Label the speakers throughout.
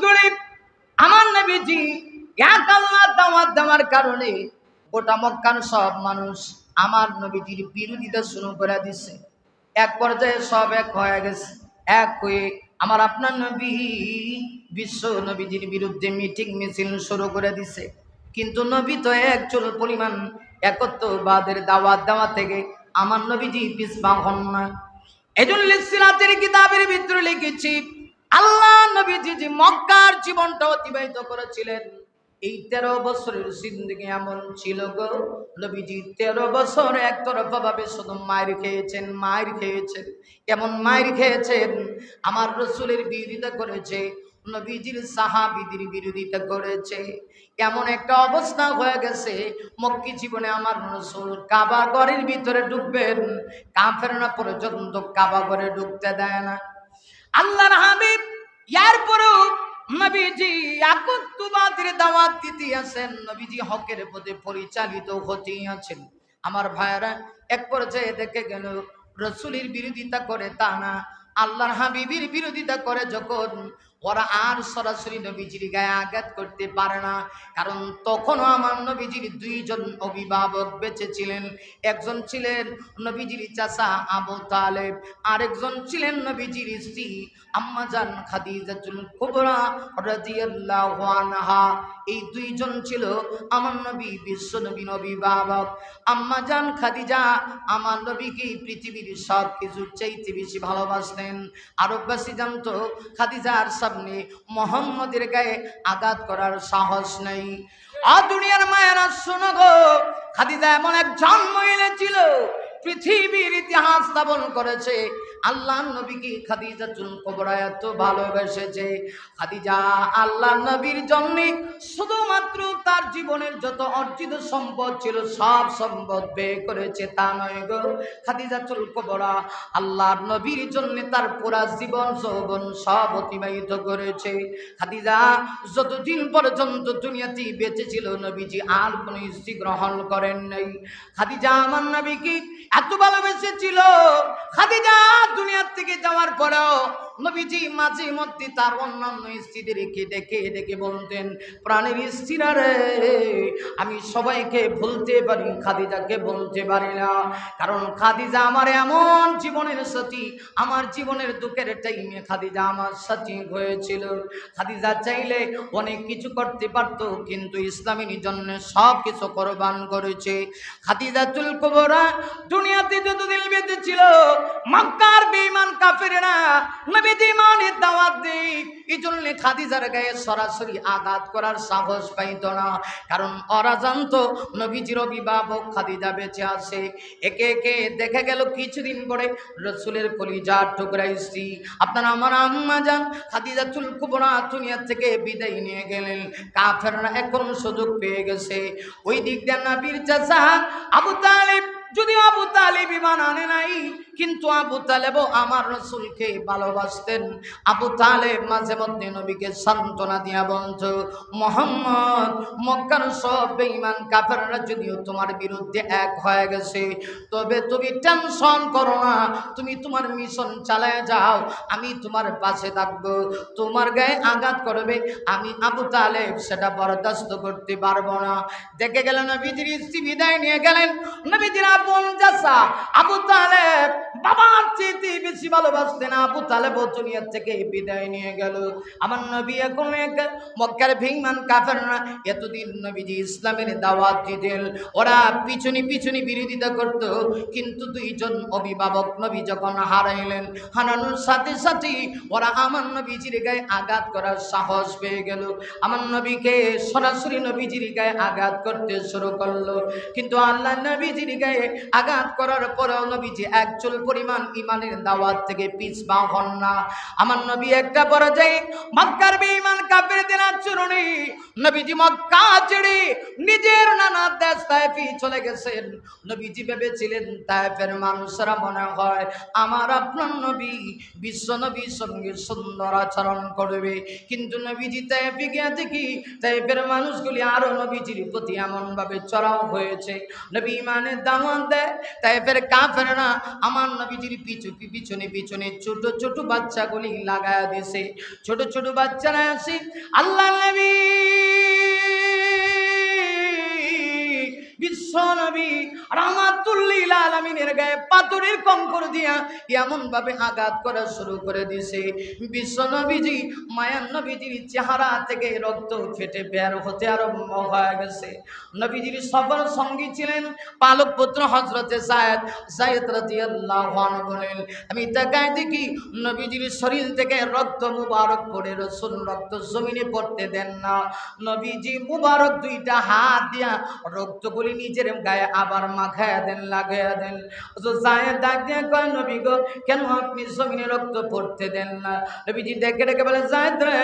Speaker 1: ভিতরে আমার নবীজি এক আল্লাহ দাওয়াত দেওয়ার কারণে গোটা মক্কার সব মানুষ আমার নবীজির বিরোধিতা শুরু করে দিছে। এক পর্যায়ে সব এক হয়ে গেছে। এক হয়ে আমার আপনার নবী বিশ্ব নবীজির বিরুদ্ধে মিটিং মিছিল শুরু করে দিছে। কিন্তু নবী তো একচুল পরিমাণ একত্ববাদের দাওয়াত দেওয়া থেকে আমার নবীজি পিছপা হন না। এজন্য সিরাতের কিতাবের ভিতরে লিখেছি আল্লাহ নবীজি যে মক্কার জীবনটা অতিবাহিত করেছিলেন, এই 13 বছরের জিন্দেগি এমন ছিল গো, নবীজি 13 বছর একতরফা ভাবে শুধু মায়ের খেয়েছেন, মায়ের খেয়েছেন। এমন মায়ের খেয়েছেন, আমার রসুলের বিরোধিতা করেছে, নবীজির সাহাবীদের বিরোধিতা করেছে। এমন একটা অবস্থা হয়ে গেছে, মক্কি জীবনে আমার রসুল কাবা ঘরের ভিতরে ঢুকবেন, কাফেররা পর্যন্ত কাবা ঘরে ঢুকতে দেয় না। আল্লাহর হাবিব এরপরেও নবীজি একত্ববাদের দাওয়াত দিতে আছেন, নবীজি হকের পথে পরিচালিত হতে আছেন। আমার ভাইয়েরা, এক পর্যায়ে দেখে গেল রসুলের বিরোধিতা করে তা না, আল্লাহর হাবিবের বিরোধিতা করে যখন, ওরা আর সরাসরি নবীজির গায়ে আঘাত করতে পারে না। কারণ তখনও আমার নবীজির দুইজন অভিভাবক বেঁচে ছিলেন। একজন ছিলেন নবীজির চাচা আবু তালেব, আরেকজন ছিলেন নবীজির স্ত্রী আম্মা জান খাদিজাতুল কুবরা রাদিয়াল্লাহু আনহা। এই দুইজন ছিল আমার নবী বিশ্ব নবীর অভিভাবক। আম্মা জান খাদিজা আমার নবীকে পৃথিবীর সব কিছুর চাইতে বেশি ভালোবাসতেন। আরববাসী জানতো খাদিজার সামনে মোহাম্মদের গায়ে আঘাত করার সাহস নেই। দুনিয়ার মায়েরা শোনো গো, খাদিজা এমন একজন মহিলা ছিল, পৃথিবীর ইতিহাস স্থাপন করেছে আল্লাহ নবীকে খাদিজাতুল কুবরা এত ভালোবেসেছে। খাদিজা আল্লাহ নবীর জন্য শুধুমাত্র তার জীবনের যত অর্জিত সম্পদ ছিল সব সম্পদ ব্যয় করেছে তা নয় গো, খাদিজাতুল কুবরা আল্লাহ নবীর জন্য তার পুরা জীবন যৌবন সব অতিবাহিত করেছে। খাদিজা যতদিন পর্যন্ত দুনিয়াতে বেঁচে ছিল, নবীজি আর কোনো স্ত্রী গ্রহণ করেন নাই। খাদিজা আমার নবীকে এত ভালোবেসেছিল, খাদিজা দুনিয়ার থেকে যাওয়ার পরেও নবীজি মাঝে মধ্যে তার অন্যান্য স্ত্রীদেরকে ডেকে ডেকে বলতেন, প্রাণের স্ত্রীরা রে, আমি সবাইকে ভুলতে পারি, খাদিজাকে বলতে পারি না। কারণ খাদিজা আমার এমন জীবনের সাথী, আমার জীবনের দুঃখের টাইমে খাদিজা আমার সাথী হয়েছিল। খাদিজা চাইলে অনেক কিছু করতে পারতো, কিন্তু ইসলামের জন্য সব কিছু কোরবান করেছে। খাদিজাতুল কুবরা দুনিয়াতে যতদিন বেঁচে ছিল, মক্কার বেঈমান কাফেররা নবীজি ইমানের দাওয়াত দেয়, এই জন্য খাদিজার গায়ে সরাসরি আঘাত করার সাহস পাইত না। কারণ ওরা জানতো নবীজির অভিভাবক খাদিজা বেঁচে আছে। একে একে দেখে গেল কিছুদিন পরে রসুলের কলিজার টুকরা স্ত্রী আপনার আমার আম্মা জান খাদিজাতুল কুবরা দুনিয়া থেকে বিদায় নিয়ে গেলেন। কাফেররা এখন সুযোগ পেয়ে গেছে। ওই দিক দিয়ে নবীর চাচা আবু তালেব, যদিও আবু তালেব ঈমান আনে নাই, কিন্তু আবু তালেবও আমার রসুলকে ভালোবাসতেন। আবু তালেব মাঝে মধ্যে নবীকে সান্ত্বনা দিয়া বলতো, মুহাম্মদ, মক্কার সব বেঈমান কাফেররা যদিও তোমার বিরুদ্ধে এক হয়ে গেছে, তবে তুমি টেনশন করো না, তুমি তোমার মিশন চালায় যাও, আমি তোমার পাশে থাকবো। তোমার গায়ে আঘাত করবে, আমি আবু তালেব সেটা বরদাস্ত করতে পারবো না। দেখে গেল নবীজির স্ত্রী বিদায় নিয়ে গেলেন। নবীজির আপন চাচা আবু তালেব বাবার চেয়ে বেশি ভালোবাসতেন। আবু তালেব দুনিয়া থেকে বিদায় নিয়ে গেল। আমার নবী এখন মক্কার বেঈমান কাফেররা এতদিন নবীজি ইসলামের দাওয়াত দিতেন, ওরা পিছনে পিছনে বিরোধিতা করত, কিন্তু দুইজন অভিভাবক নবী যখন হারাইলেন, হারানোর সাথে সাথে ওরা আমার নবীজির গায়ে আঘাত করার সাহস পেয়ে গেল। আমার নবীকে সরাসরি নবীজির গায়ে আঘাত করতে শুরু করলো। কিন্তু আল্লাহ নবীজির গায়ে আঘাত করার পরেও নবীজি একচুল পরিমাণ ইমানের দাওয়াত থেকে পিছপা হন না। আমার নবী একটা পর্যায়ে মক্কার বেঈমান কাফেরদের আচরণে নবীজি মক্কা ছেড়ে নিজের নানা দেশ তায়েফে চলে গেছেন। নবীজি ভেবেছিলেন তায়েফের মানুষরা মনে হয় আমার আপনার নবী বিশ্ব নবীর সঙ্গে সুন্দর আচরণ করবে, কিন্তু নবীজি তায়েফে গিয়ে দেখি তায়েফের মানুষগুলি আরো নবীজির প্রতি এমন ভাবে চড়াও হয়েছে। নবী ইমানের দাওয়াত দেয়, তায়েফের কাফেররা আমার আমার নবীজির পিছনে পিছনে ছোট ছোট বাচ্চাগুলি লাগায়া দিছে। ছোট ছোট বাচ্চারা আসে আল্লাহ নবী বিশ্ব নবী রাহমাতুল লিল আলামিনের গায়ে পাথরের কঙ্কর দিয়া এমন ভাবে আঘাত করা শুরু করে দিয়েছে, বিশ্ব নবীজি মায়ার নবীজির চেহারা থেকে রক্ত ফেটে বের হতে আরম্ভ হয়ে গেছে। নবীজির সফর সঙ্গী ছিলেন পালক পুত্র হযরতে যায়েদ রাদিয়াল্লাহু আনহু বলেন, আমি তাকায় দেখি নবীজির শরীর থেকে রক্ত মুবারক পড়ে, রাসূল রক্ত জমিনে পড়তে দেন না। নবীজি মুবারক দুইটা হাত দিয়া রক্তগুলি নিজের গায়ে আবার মাখায়া দেন, লাগায়া দেন। যায়েদ ডাক দিয়ে কয়, নবী গো, কেন আপনি জমিনে রক্ত পড়তে দেন না? নবীজি ডেকে ডেকে বলে, যায়েদ রে,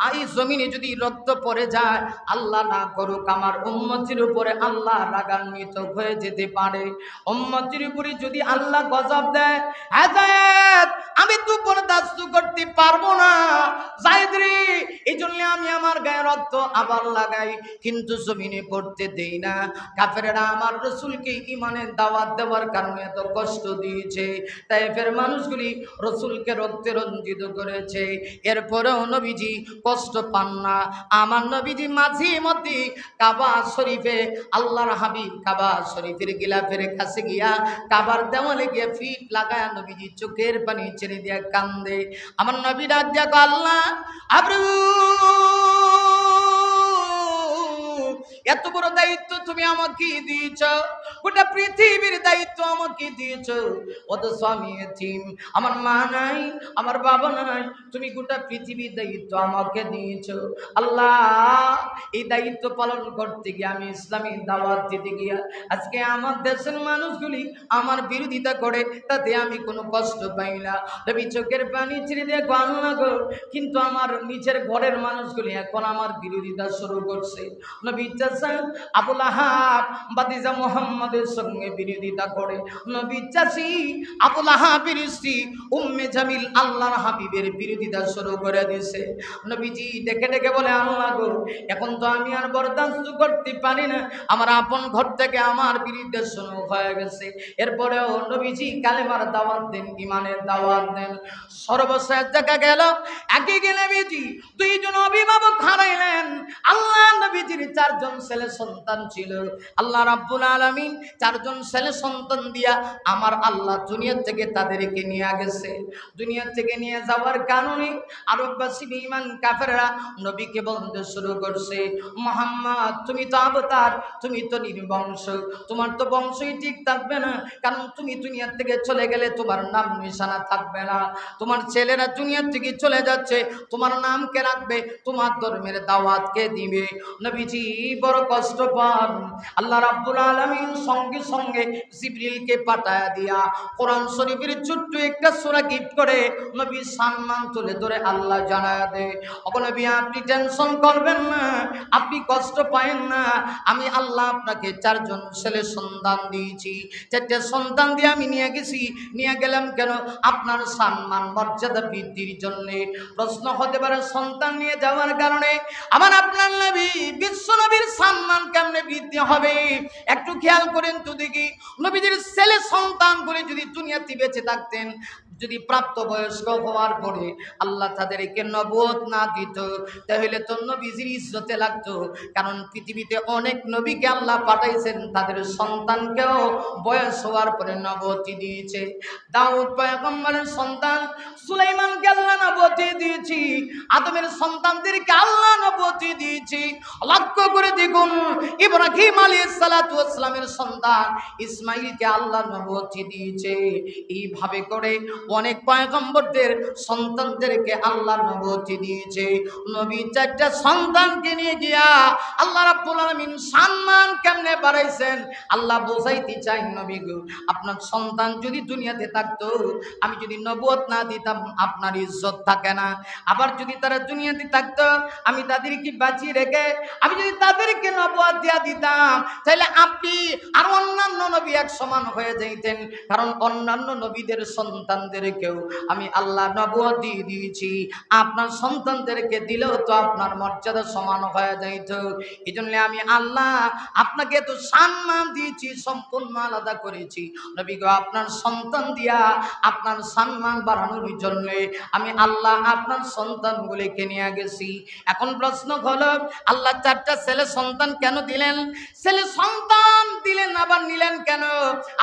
Speaker 1: এই জমিনে যদি রক্ত পড়ে যায়, আল্লাহ না করুক, আমার উম্মতির উপরে আল্লাহ রাগান্বিত হয়ে যেতে পারে। উম্মতির উপরে যদি আল্লাহ গজব দেয়, হ্যাঁ যায়েদ, আমি তো বরদাস্ত করতে পারবো না। যায়েদ রে, এই জন্য আমি আমার গায়ে রক্ত আবার লাগাই, কিন্তু জমিনে পড়তে দেই না। কাফেররা আমার রাসূলকে ঈমানের দাওয়াত দেওয়ার কারণে এত কষ্ট দিয়েছে, তাইফের মানুষগুলি রাসূলকে রক্তে রঞ্জিত করেছে, এরপরেও নবীজি কষ্ট পান না। আমার নবীজি মাঝে মধ্যে কাবা শরীফে আল্লাহর হাবিব কাবা শরীফের গিলাফের কাছে গিয়া কাবার দেওয়ালে গিয়ে ফিট লাগায় নবীজি চোখের পানি ছেড়ে দিয়ে কান্দে। আমার নবী ডাক দিয়া কয়, আল্লাহ এত বড় দায়িত্ব তুমি আমাকে দিয়েছ, গোটা পৃথিবীর দায়িত্ব আমাকে দিয়েছ, অথচ আমি এতিম, আমার মা নাই, আমার বাবা নাই, তুমি গোটা পৃথিবীর দায়িত্ব আমাকে দিয়েছ। আল্লাহ, এই দায়িত্ব পালন করতে গিয়ে আমি ইসলামী দাওয়াত দিতে গিয়া আজকে আমার দেশের মানুষগুলি আমার বিরোধিতা করে, তাতে আমি কোনো কষ্ট পাই না। নবী চোখের পানি ছেড়ে দিয়ে আল্লাহ গো, কিন্তু আমার নিচের ঘরের মানুষগুলি এখন আমার বিরোধিতা শুরু করছে। নবী চাচা আবু লাহাব ভাতিজা মুহাম্মাদের সঙ্গে বিরোধিতা করে, নবী চাচি আবু লাহাবের স্ত্রী উম্মে জামিল আল্লাহর হাবিবের বিরোধিতা শুরু করে দিয়েছে। নবীজি ডেকে ডেকে বলে, আল্লাহ গো, এখন তো আমি আর বরদাস্ত করতে পারি না, আমার আপন ঘর থেকে আমার বিরুদ্ধে শুরু হয়ে গেছে। এরপরেও নবীজি কালেমার দাওয়াত দেন, ঈমানের দাওয়াত দেন। সর্বশেষ দেখা গেল একই নবীজি দুইজন অভিভাবক হারাইলেন। আল্লাহ নবীজির চারজন ছেলে সন্তান ছিল, আল্লাহ রাব্বুল আলামিন চারজন ছেলে সন্তান দিয়া আমার আল্লাহ দুনিয়া থেকে তাদেরকে নিয়ে গেছে। দুনিয়া থেকে নিয়ে যাওয়ার কারণে আরববাসী বেঈমান কাফেররা নবীকে বলতে শুরু করছে, মুহাম্মদ তুমি তো অবতার, তুমি তো নির্বংশ, তোমার তো বংশই ঠিক থাকবে না, কারণ তুমি দুনিয়া থেকে চলে গেলে তোমার নাম নিশানা থাকবে না, তোমার ছেলেরা দুনিয়া থেকে চলে যাচ্ছে, তোমার নাম কে রাখবে, তোমার ধর্মের দাওয়াত কে দিবে? নবীজি বড় কষ্ট পান। আল্লাহ রাব্বুল আলামিন সঙ্গে সঙ্গে জিবরিলকে পাঠায়া দিয়া কোরআন শরীফের ছোট্ট একটা সূরা গিফট করে নবীর সম্মান তুলে ধরে আল্লাহ জানায়া দেয়, ওগো নবী, আপনি টেনশন করবেন না, আপনি কষ্ট পায়েন না, আমি আল্লাহ আপনাকে চারজন ছেলে সন্তান দিয়েছি, চারটে সন্তান দিয়ে আমি নিয়ে গেছি। নিয়ে গেলাম কেন? আপনার সম্মান মর্যাদা বৃদ্ধির জন্যে। প্রশ্ন হতে পারে, সন্তান নিয়ে যাওয়ার কারণে আমার আপনার নবী বিশ্ব নবীর সম্মান কেমনে বৃদ্ধি হবে? একটু খেয়াল করেন তো দেখি, নবীদের ছেলে সন্তানগুলি যদি দুনিয়াতে বেঁচে থাকতেন, যদি প্রাপ্তবয়স্ক হওয়ার পরে আল্লাহ তাদেরকে নবুয়ত না দিত, তাহলে তো নবীজির ইজ্জতে লাগতো। কারণ পৃথিবীতে অনেক নবীকে আল্লাহ পাঠাইছেন, তাদের সন্তানকেও বয়স হওয়ার পরে নবুয়তি দিয়েছে। দাউদ পয়গম্বরের সন্তান সুলাইমানকে আল্লাহ নবুয়তি দিয়েছি, আদমের সন্তানদেরকে আল্লাহ নবুয়তি দিয়েছি। লক্ষ্য করে দেখুন, ইব্রাহিম আলাইহিস সালাতু ওয়াস সালামের সন্তান ইসমাঈলকে আল্লাহ নবুয়তি দিয়েছে। এইভাবে করে অনেক পয়গম্বরদের সন্তানদেরকে আল্লাহ নবুয়তি দিয়েছে। নবী চারটা সন্তানকে নিয়ে গিয়া আল্লাহ রাব্বুল আলামিন সম্মান কেমনে বাড়াইছেন আল্লাহ বোঝাইতে চাই, নবী গো, আপনার সন্তান যদি দুনিয়াতে থাকতো, আমি যদি নবুয়ত না দিতাম, আপনার ইজ্জত থাকে না। আবার যদি তারা দুনিয়াতে থাকতো, আমি তাদেরকে বাঁচিয়ে রেখে আমি যদি তাদেরকে নবুয়ত দিয়া দিতাম, তাহলে আপনি আর অন্যান্য নবী এক সমান হয়ে যাইতেন। কারণ অন্যান্য নবীদের সন্তানদের সন্তানদেরকেও আমি আল্লাহ নবুয়ত দিয়ে দিয়েছি, আপনার সন্তানদেরকে দিলেও তো আপনার মর্যাদা সমান হয়ে যাইত। এই জন্য আমি আল্লাহ আপনাকে তো সম্মান দিয়েছি, সম্পূর্ণ আলাদা করেছি। নবী গো, আপনার সন্তান দিয়া আপনার সম্মান বাড়ানোর জন্য আমি আল্লাহ আপনার সন্তানগুলিকে নিয়ে গেছি। এখন প্রশ্ন হলো, আল্লাহ চারটা ছেলে সন্তান কেন দিলেন? ছেলে সন্তান দিলেন আবার নিলেন কেন?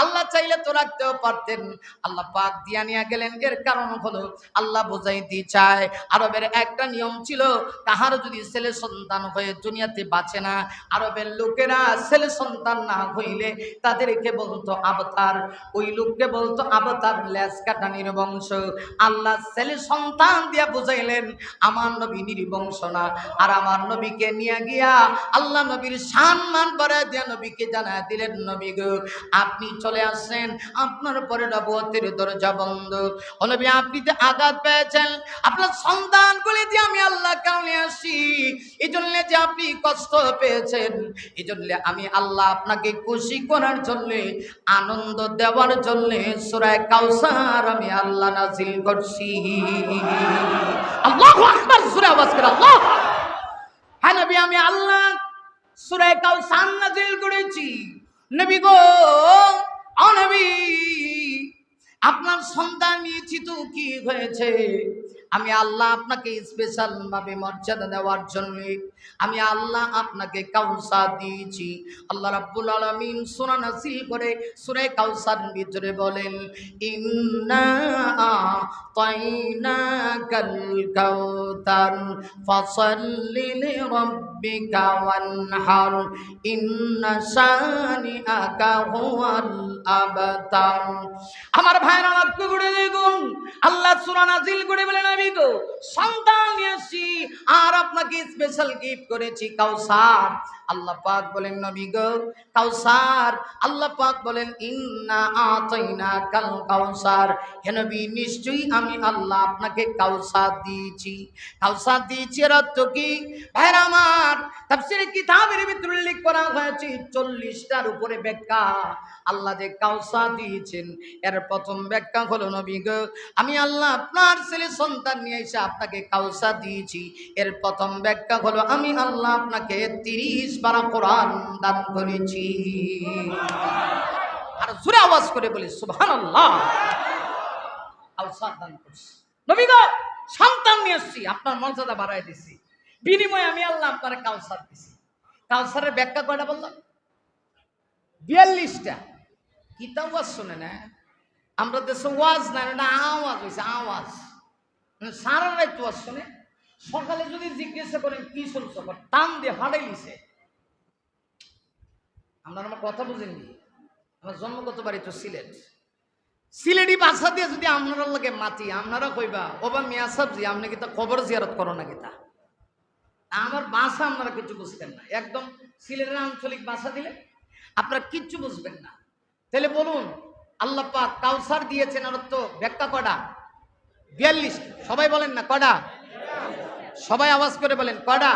Speaker 1: আল্লাহ চাইলে তো রাখতেও পারতেন, আল্লাহ পাক দিয়া নিয়ে গেলেন। এর কারণ হলো আল্লাহ বোঝাইতে চায়, আরবের একটা নিয়ম ছিল, কাহার যদি ছেলে সন্তান হয়ে দুনিয়াতে বাঁচে না, আরবের লোকেরা ছেলে সন্তান না হইলে তাদেরকে বলতো আবতার। ওই লোককে বলতো আবতার, লেজ কাটা নির্বংশ। আল্লাহ ছেলে সন্তান দিয়া বুঝাইলেন আমার নবী নির্বংশ না। আর আমার নবীকে নিয়ে গিয়া আল্লাহ নবীর সম্মান বাড়ায় দিয়া নবীকে জানায় দিলেন, নবী গো আপনি চলে আসেন, আপনার পরে নবুয়তের দরজা বন্ধ। ও নবী, আপনি যে আঘাত পেয়েছেন, আপনার সন্তানগুলি দিয়ে আমি আল্লাহ কারণে আসি, এই জন্য যে আপনি কষ্ট পেয়েছেন, এই জন্য আমি আল্লাহ আপনাকে খুশি করার জন্য, আনন্দ দেওয়ার জন্য সূরা কাউসার আমি আল্লাহ নাজিল করছি। আল্লাহু আকবার, সূরা আওয়াজ করে আল্লাহ। হ্যাঁ নবী, আমি আল্লাহ সূরা কাউসার নাজিল করেছি। নবী গো, ও নবী, আপনার সন্তান নিয়েছি তো কি হয়েছে? আমি আল্লাহ আপনাকে স্পেশাল ভাবে মর্যাদা দেওয়ার জন্য আমি আল্লাহ আপনাকে কাউসার দিয়েছি। আল্লাহ রাব্বুল আলামিন সূরা নাযিল করে সূরা কাউসার ভিতরে বলেন, ইন্না আতাইনাকাল কাউসার ফাসাল্লি লিরাব্বিকা ওয়ানহার ইন্না শানিআকা হুয়াল আবতার। আমার ভাইরা, লক্ষ্য করে দেখুন, আল্লাহ সূরা নাযিল করে বলেন, নবী গো সন্তান নিয়েছি আর আপনাকে স্পেশাল গিফট করেছি কাউসার। আল্লাহ পাক বলেন, নবী গো কাউসার, আল্লাহ পাক বলেন ইন্না আতাইনাকাল কাউসার, হে নবী নিশ্চয়ই আমি আল্লাহ আপনাকে কাউসার দিয়েছি। কাউসার দিয়েছি এর অর্থ কি? ভাইরা আমার, তাফসীর কিতাবের ভিতরে উল্লেখ করা হয়েছে 40টার উপরে ব্যাখ্যা। আল্লাহ যে কাউসার দিয়েছেন এর প্রথম ব্যাখ্যা হলো, নবী গো আমি আল্লাহ আপনার ছেলে সন্তান নিয়ে এসে আপনাকে কাউসার দিয়েছি, এর প্রথম ব্যাখ্যা হলো আমি আল্লাহ আপনাকে 30 পারা কোরআন দান করেছি। আর জোরে আওয়াজ করে বলি সুবহানাল্লাহ। কাউসার দান করছি, নবী গো সন্তান নিয়ে এসেছি, আপনার মর্যাদা বাড়ায় দিছি, বিনিময়ে আমি আল্লাহ আপনার কাউসার দিছি। কাউসারের ব্যাখ্যা কয়টা বললাম? 42টা। কিতাব ওয়াজ শুনে না, আমরা দেশে ওয়াজ না, এটা আওয়াজ হয়েছে, আওয়াজ। সারা রাত ওয়াজ শুনে, সকালে যদি জিজ্ঞাসা করেন কি শুনছো, টান দিয়ে ফাটাই লিছে। আমরা আমার কথা বুঝেননি, আমার জন্মগত বাড়ি তো সিলেট। সিলেটি ভাষা দিয়ে যদি আপনারা লাগে মাতি, আপনারা কইবা ওবা মিয়া সাহেবজি আপনি কি তা কবর জিয়ারত করো না কিতা? আমার ভাষা আপনারা কিছু বুঝতেন না, একদম সিলেটের আঞ্চলিক ভাষা দিলে আপনারা কিচ্ছু বুঝবেন না। তাহলে বলুন, আল্লাহ পাক কাউসার দিয়েছেন আর তো ব্যাখ্যা কটা? 42। সবাই বলেন না কটা? সবাই আওয়াজ করে বলেন কটা?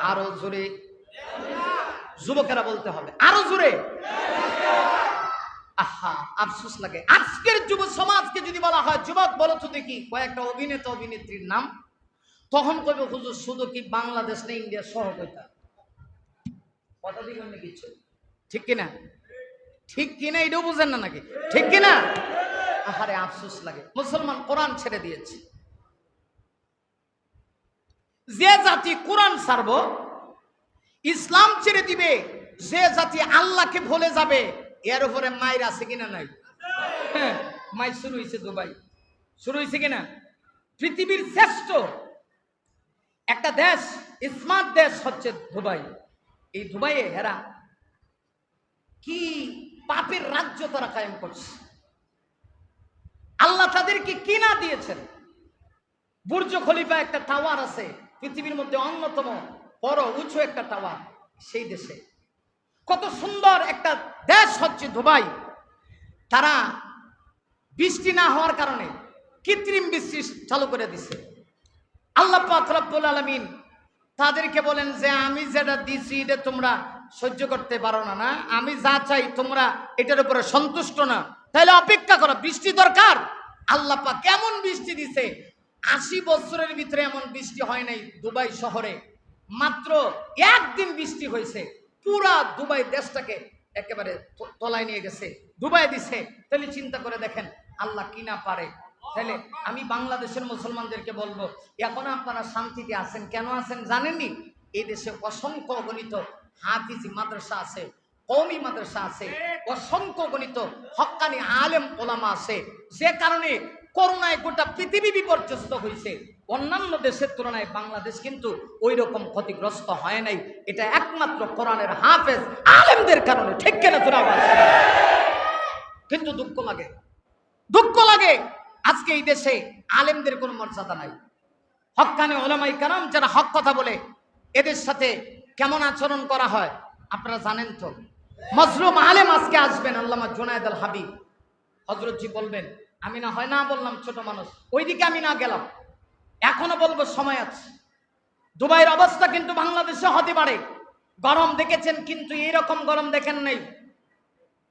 Speaker 1: আরো জোরে, যুবকেরা বলতে হবে আরো জোরে। আহা, আফসোস লাগে আজকের যুব সমাজকে যদি বলা হয় যুবক বলো তো দেখি কয়েকটা অভিনেতা অভিনেত্রীর নাম, তখন কইবে হুজুর শুধু কি বাংলাদেশ না ইন্ডিয়া সহ কইতা। কথা দিবেন না কিছু, ঠিক কিনা? ঠিক কিনা এটাও বুঝেন না নাকি? ঠিক কিনা? আহারে আফসোস লাগে, মুসলমান কোরআন ছেড়ে দিয়েছে। যে জাতি কোরআন ছাড়বো, ইসলাম ছেড়ে দিবে, যে জাতি আল্লাহকে ভুলে যাবে, এর উপরে মায়ের আছে কিনা? নাই। হ্যাঁ, মাই শুরু হয়েছে দুবাই, শুরু হয়েছে কিনা? পৃথিবীর শ্রেষ্ঠ একটা দেশ, স্মার্ট দেশ হচ্ছে দুবাই। এই দুবাইয়ে হেরা কি পাপের রাজ্য তারা কায়েম করছে। আল্লাহ তাদেরকে কি না দিয়েছেন? বুর্জ খলিফা একটা টাওয়ার আছে পৃথিবীর মধ্যে অন্যতম বড় উঁচু একটা টাওয়ার, সেই দেশে কত সুন্দর একটা দেশ হচ্ছে দুবাই। তারা বৃষ্টি না হওয়ার কারণে কৃত্রিম বৃষ্টি চালু করে দিছে। আল্লাহ পাক রব্বুল আলামিন তাদেরকে বলেন যে আমি যেটা দিছি এটা তোমরা সহ্য করতে পারো না, না আমি যা চাই তোমরা এটার উপরে সন্তুষ্ট না, তাহলে অপেক্ষা করো, বৃষ্টি দরকার, আল্লাহ পাক কেমন বৃষ্টি দিছে, 80 বছরের ভিতরে এমন বৃষ্টি হয় নাই। দুবাই শহরে মাত্র একদিন বৃষ্টি হয়েছে, পুরা দুবাই দেশটাকে একেবারে তলায় নিয়ে গেছে, ডুবাই দিছে। তাহলে চিন্তা করে দেখেন আল্লাহ কি না পারে। তাহলে আমি বাংলাদেশের মুসলমানদেরকে বলবো, এখন আপনারা শান্তিতে আছেন, কেন আছেন জানেননি? এই দেশে অসংখ্য গণিত হাফিজি মাদ্রাসা আছে, কওমি মাদ্রাসা আছে, অসংখ্য গণিত হক্কানি আলেম ওলামা আছে, যে কারণে করোনায় গোটা পৃথিবী বিপর্যস্ত হয়েছে। অন্যান্য দেশের তুলনায় বাংলাদেশ কিন্তু ওই রকম ক্ষতিগ্রস্ত হয় নাই। এটা একমাত্র কোরআনের হাফেজ আলেমদের কারণে, ঠিক কিনা তোরা? কিন্তু দুঃখ লাগে, দুঃখ লাগে আজকে এই দেশে আলেমদের কোনো মর্যাদা নাই। হক্কানি ওলামায়ে কেরাম যারা হক কথা বলে, এদের সাথে কেমন আচরণ করা হয় আপনারা জানেন তো। মজলুম আলেম আজকে আসবেন, আল্লামা জুনায়েদ আল হাবিব হযরতজি বলবেন, আমি না হয় না বললাম ছোট মানুষ, ওইদিকে আমি না গেলাম, এখনো বলবো সময় আছে। দুবাইয়ের অবস্থা কিন্তু বাংলাদেশে হতে পারে। গরম দেখেছেন, কিন্তু এইরকম গরম দেখেন নাই,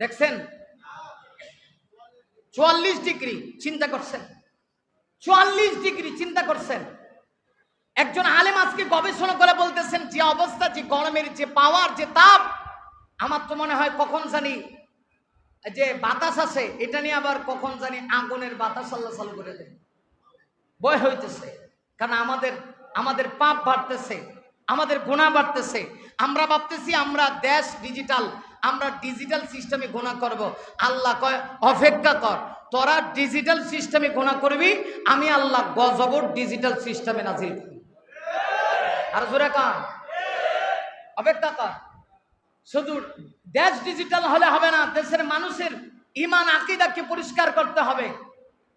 Speaker 1: দেখছেন? 44 ডিগ্রি, চিন্তা করছেন? 44 ডিগ্রি চিন্তা করছেন? একজন আলেম আজকে গবেষণা করে বলতেছেন, যে অবস্থা, যে গরমের যে পাওয়ার, যে তাপ, আমার তো মনে হয় কখন জানি যে বাতাস আছে, এটা নিয়ে আবার কখন জানি আগুনের বাতাস আল্লাহ চালু করে দেয়। ভয় হইতেছে, কারণ আমাদের পাপ বাড়তেছে, আমাদের গুনাহ বাড়তেছে। আমরা ভাবতেছি আমরা দেশ ডিজিটাল, আমরা ডিজিটাল সিস্টেমে গুনাহ করব। আল্লাহ কয় অপেক্ষা কর, তোরা ডিজিটাল সিস্টেমে গুনাহ করবি, আমি আল্লাহ গজবর ডিজিটাল সিস্টেমে নাজিল করব। আর জোরে কান, অপেক্ষা কর। শুধু দেশ ডিজিটাল হলে হবে না, দেশের মানুষের ঈমান আকীদাকে পরিষ্কার করতে হবে,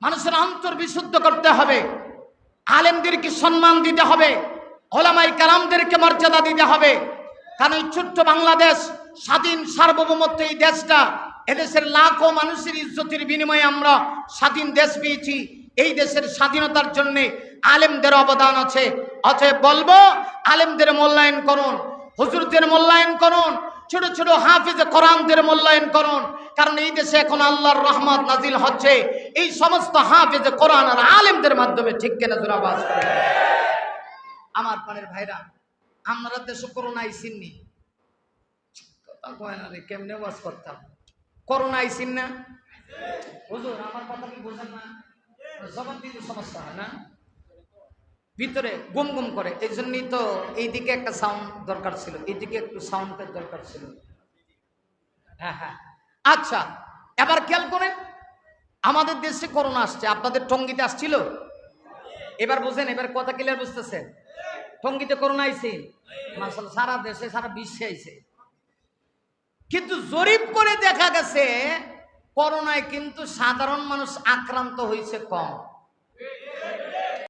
Speaker 1: মানুষের অন্তর বিশুদ্ধ করতে হবে, আলেমদেরকে সম্মান দিতে হবে, ওলামায়ে কেরামদেরকে মর্যাদা দিতে হবে। কারণ এই ছোট্ট বাংলাদেশ স্বাধীন সার্বভৌমত্ব, এই দেশটা, এদেশের লাখো মানুষের ইজ্জতের বিনিময়ে আমরা স্বাধীন দেশ পেয়েছি। এই দেশের স্বাধীনতার জন্য আলেমদের অবদান আছে। অতএব বলবো, আলেমদের মূল্যায়ন করুন, হুজুরদের মূল্যায়ন করুন, ছোট ছোট হাফেজে কোরআনদের মূল্যায়ন করুন। কারণ এই দেশে এখন আল্লাহর রহমত নাজিল হচ্ছে এই সমস্ত হাফেজে কোরআন আর আলেমদের মাধ্যমে, ঠিক কিনা জোরে আওয়াজ করে? আমার প্রাণের ভাইরা, আমরা দেশে করোনা আইসিননি, কথা কয় না রে, কেমনে ওয়াজ করতাম? করোনা আইসিন না হুজুর, আমার কথা কি বুঝেন না? জবাব দিতে সমস্যা হয় না, ভিতরে গুম গুম করে। এই জন্যই তো এইদিকে একটা সাউন্ড দরকার ছিল, এইদিকে একটু সাউন্ডের দরকার ছিল। হ্যাঁ হ্যাঁ, আচ্ছা এবার খেয়াল করেন, আমাদের দেশে করোনা আসছে, আপনাদের টঙ্গীতে আসছিল? এবার বুঝেন, এবার কথা ক্লিয়ার বুঝতেছেন? টঙ্গীতে করোনা আইছে, মাশাআল্লাহ সারা দেশে সারা বিশ্বে আইছে। কিন্তু জরিপ করে দেখা গেছে করোনায় কিন্তু সাধারণ মানুষ আক্রান্ত হয়েছে কম।